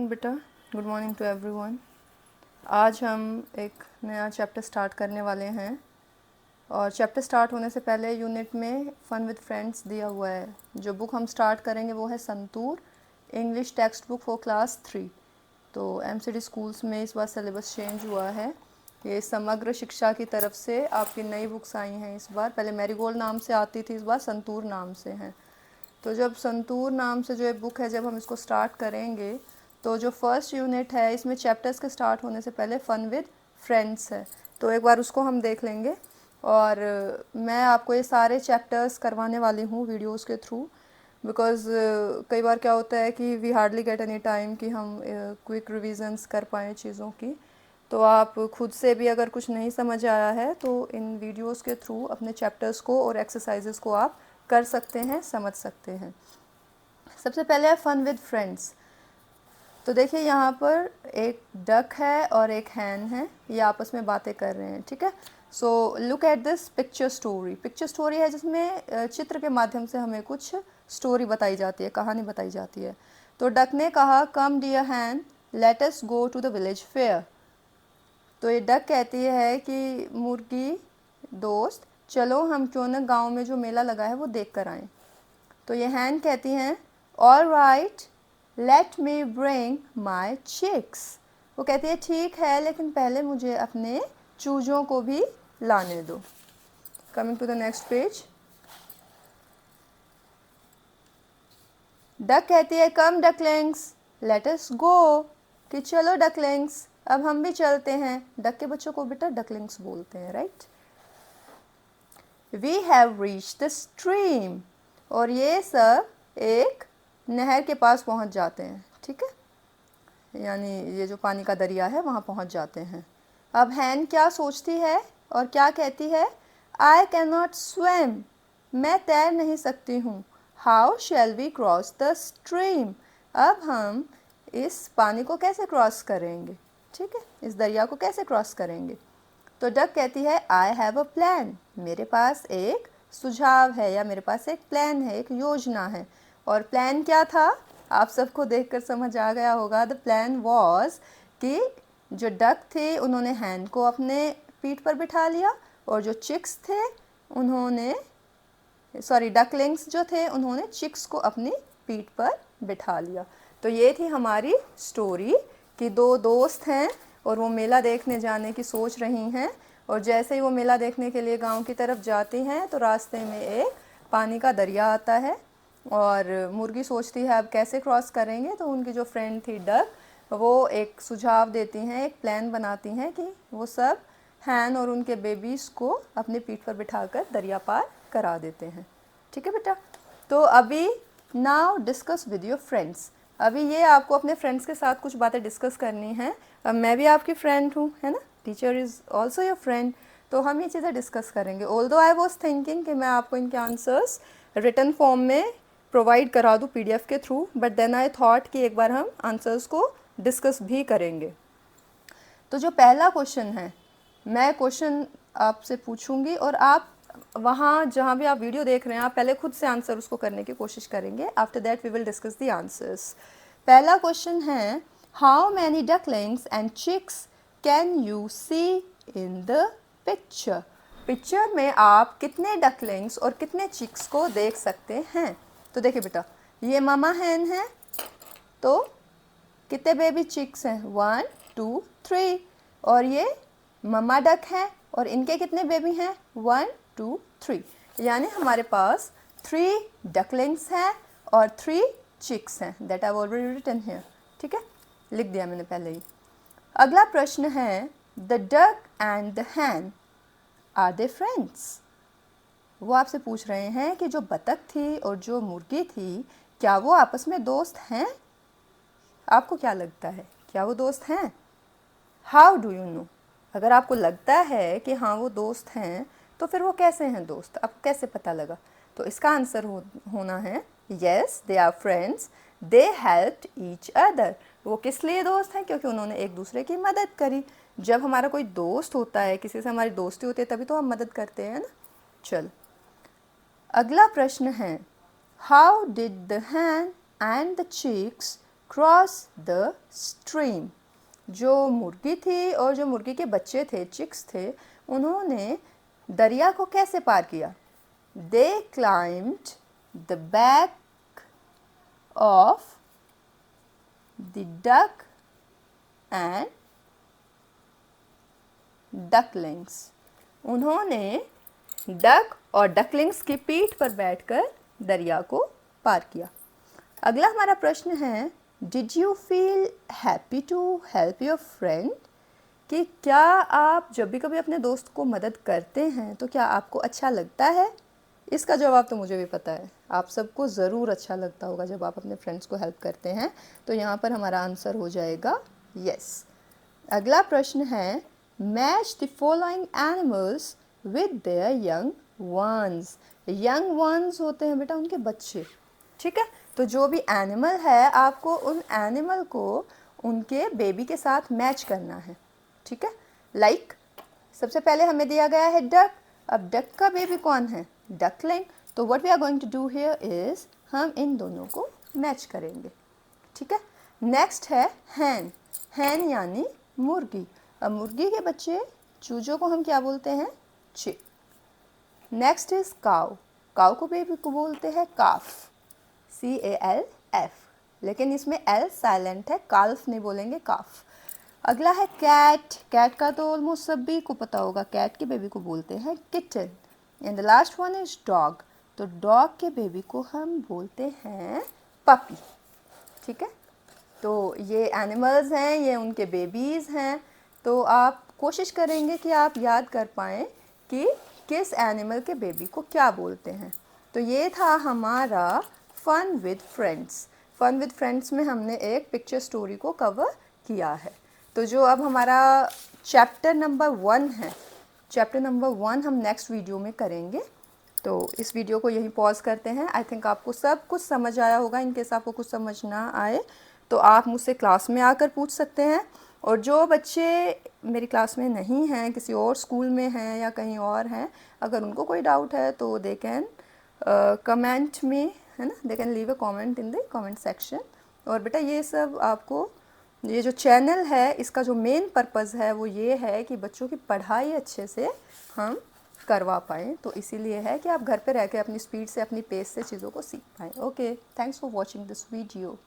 Morning बेटा, good morning to everyone. आज हम एक नया चैप्टर स्टार्ट करने वाले हैं और चैप्टर स्टार्ट होने से पहले यूनिट में फ़न विद फ्रेंड्स दिया हुआ है। जो बुक हम स्टार्ट करेंगे वो है santoor English text book for class 3। तो एमसीडी स्कूल्स में इस बार सिलेबस चेंज हुआ है। ये समग्र शिक्षा की तरफ से आपकी नई बुक्स आई हैं इस बार। पहले मैरीगोल्ड नाम से आती थी, इस बार संतूर नाम से हैं। तो जब संतूर नाम से जो एक बुक है, जब हम इसको स्टार्ट करेंगे तो जो फर्स्ट यूनिट है इसमें चैप्टर्स के स्टार्ट होने से पहले फ़न विद फ्रेंड्स है। तो एक बार उसको हम देख लेंगे और मैं आपको ये सारे चैप्टर्स करवाने वाली हूँ वीडियोस के थ्रू, बिकॉज़ कई बार क्या होता है कि we hardly get any time कि हम क्विक रिविजन्स कर पाएँ चीज़ों की। तो आप खुद से भी अगर कुछ नहीं समझ आया है तो इन वीडियोस के थ्रू अपने चैप्टर्स को और एक्सरसाइजेस को आप कर सकते हैं, समझ सकते हैं। सबसे पहले है फ़न विद फ्रेंड्स। तो देखिए यहाँ पर एक डक है और एक हैन है, ये आपस में बातें कर रहे हैं, ठीक है। So look at this picture story. Picture story है जिसमें चित्र के माध्यम से हमें कुछ स्टोरी बताई जाती है, कहानी बताई जाती है। तो डक ने कहा, come dear hen, let us go to the village fair. तो ये डक कहती है कि मुर्गी दोस्त, चलो हम क्यों न गाँव में जो मेला लगा है वो देख कर आएँ। तो ये हैन कहती हैं, all right, let me bring my chicks. वो कहती है ठीक है, लेकिन पहले मुझे अपने चूजों को भी लाने दो। Coming to the next page. Duck कहती है, कम डकलिंग्स, लेट अस गो, कि चलो डकलिंग्स, अब हम भी चलते हैं। डक के बच्चों को बेटा डकलिंग्स बोलते हैं, right. We have reached the stream, और ये सब एक नहर के पास पहुंच जाते हैं, ठीक है, यानी ये जो पानी का दरिया है वहाँ पहुंच जाते हैं। अब हैन क्या सोचती है और क्या कहती है, आई कैन नॉट स्विम, मैं तैर नहीं सकती हूँ। How shall we cross the stream, अब हम इस पानी को कैसे क्रॉस करेंगे, ठीक है, इस दरिया को कैसे क्रॉस करेंगे। तो डक कहती है, आई हैव अ प्लान, मेरे पास एक सुझाव है या मेरे पास एक प्लान है, एक योजना है। और प्लान क्या था, आप सबको देखकर समझ आ गया होगा। द प्लान वॉज कि जो डक थे उन्होंने हैन को अपने पीठ पर बिठा लिया, और जो चिक्स थे उन्होंने, सॉरी, डकलिंग्स जो थे उन्होंने चिक्स को अपनी पीठ पर बिठा लिया। तो ये थी हमारी स्टोरी कि दो दोस्त हैं और वो मेला देखने जाने की सोच रही हैं, और जैसे ही वो मेला देखने के लिए गांव की तरफ जाती हैं तो रास्ते में एक पानी का दरिया आता है, और मुर्गी सोचती है अब कैसे क्रॉस करेंगे। तो उनकी जो फ्रेंड थी डक, वो एक सुझाव देती हैं, एक प्लान बनाती हैं कि वो सब हैन और उनके बेबीज़ को अपने पीठ पर बिठाकर दरिया पार करा देते हैं, ठीक है बेटा। तो अभी now discuss with your friends. अभी ये आपको अपने फ्रेंड्स के साथ कुछ बातें डिस्कस करनी हैं। अब मैं भी आपकी फ्रेंड हूँ, है ना, teacher is also your friend. तो हम ये चीज़ें डिस्कस करेंगे। ऑल्दो आई वॉज थिंकिंग कि मैं आपको इनके आंसर्स रिटन फॉर्म में प्रोवाइड करा दूँ PDF के through, but then I thought कि एक बार हम आंसर्स को डिस्कस भी करेंगे। तो जो पहला क्वेश्चन है, मैं क्वेश्चन आपसे पूछूंगी और आप वहाँ जहाँ भी आप वीडियो देख रहे हैं, आप पहले खुद से आंसर उसको करने की कोशिश करेंगे। After that we will discuss the answers. पहला क्वेश्चन है, how many ducklings and chicks can you see in the picture. Picture में आप कितने डकलिंग्स और कितने चिक्स को देख सकते हैं। तो देखिए बेटा, ये मामा हैन है, तो कितने बेबी चिक्स हैं, 1 2 3, और ये मम्मा डक है और इनके कितने बेबी हैं, 1 2 3, यानी हमारे पास 3 डकलिंग्स हैं और 3 चिक्स हैं। That I already written here, ठीक है, लिख दिया मैंने पहले ही। अगला प्रश्न है, the duck and the hen are they friends. वो आपसे पूछ रहे हैं कि जो बतख थी और जो मुर्गी थी, क्या वो आपस में दोस्त हैं। आपको क्या लगता है, क्या वो दोस्त हैं। हाउ डू यू नो, अगर आपको लगता है कि हाँ वो दोस्त हैं, तो फिर वो कैसे हैं दोस्त, आपको कैसे पता लगा। तो इसका आंसर होना है, yes they are friends, they helped each other. वो किस लिए दोस्त हैं, क्योंकि उन्होंने एक दूसरे की मदद करी। जब हमारा कोई दोस्त होता है, किसी से हमारी दोस्ती होती है, तभी तो हम मदद करते हैं ना। चल, अगला प्रश्न है, how did the hen and the chicks cross the stream. जो मुर्गी थी और जो मुर्गी के बच्चे थे, चिक्स थे, उन्होंने दरिया को कैसे पार किया? They climbed the back of the duck and ducklings. उन्होंने डक और डकलिंग्स की पीठ पर बैठकर दरिया को पार किया। अगला हमारा प्रश्न है, did you feel happy to help your friend? कि क्या आप जब भी कभी अपने दोस्त को मदद करते हैं तो क्या आपको अच्छा लगता है? इसका जवाब तो मुझे भी पता है, आप सबको ज़रूर अच्छा लगता होगा जब आप अपने फ्रेंड्स को हेल्प करते हैं। तो यहाँ पर हमारा आंसर हो जाएगा यस। अगला प्रश्न है, match the following animals with their young ones. Young ones होते हैं बेटा उनके बच्चे, ठीक है। तो जो भी एनिमल है आपको उन एनिमल को उनके बेबी के साथ मैच करना है, ठीक है। लाइक सबसे पहले हमें दिया गया है डक। अब डक का बेबी कौन है? डकलिंग। तो what we are going to do here is हम इन दोनों को मैच करेंगे, ठीक है। नेक्स्ट है हैन। हैन यानी मुर्गी। अब मुर्गी के बच्चे चूजों को हम क्या बोलते हैं? चिक। Next is cow. काउ को बेबी को बोलते हैं काफ, CALF, लेकिन इसमें L साइलेंट है, काल्फ नहीं बोलेंगे, काफ। अगला है कैट। कैट का तो ऑलमोस्ट सभी को पता होगा, कैट के बेबी को बोलते हैं kitten. And the last one is dog. तो डॉग के बेबी को हम बोलते हैं पपी, ठीक है। तो ये एनिमल्स हैं, ये उनके बेबीज़ हैं। तो आप कोशिश करेंगे कि आप याद कर पाएँ कि किस एनिमल के बेबी को क्या बोलते हैं। तो ये था हमारा fun with friends. Fun with friends में हमने एक पिक्चर स्टोरी को कवर किया है। तो जो अब हमारा चैप्टर नंबर 1 है, चैप्टर नंबर 1 हम नेक्स्ट वीडियो में करेंगे। तो इस वीडियो को यहीं पॉज करते हैं। आई थिंक आपको सब कुछ समझ आया होगा। इनकेस आपको कुछ समझ ना आए तो आप मुझसे क्लास में आकर पूछ सकते हैं। और जो बच्चे मेरी क्लास में नहीं हैं, किसी और स्कूल में हैं या कहीं और हैं, अगर उनको कोई डाउट है तो दे कैन कमेंट में, है ना, they can leave a comment in the comment section. और बेटा ये सब आपको, ये जो चैनल है इसका जो मेन पर्पज़ है वो ये है कि बच्चों की पढ़ाई अच्छे से हम करवा पाएँ। तो इसीलिए है कि आप घर पे रह के अपनी स्पीड से, अपनी पेस से चीज़ों को सीख पाएँ। Okay, thanks for watching this video.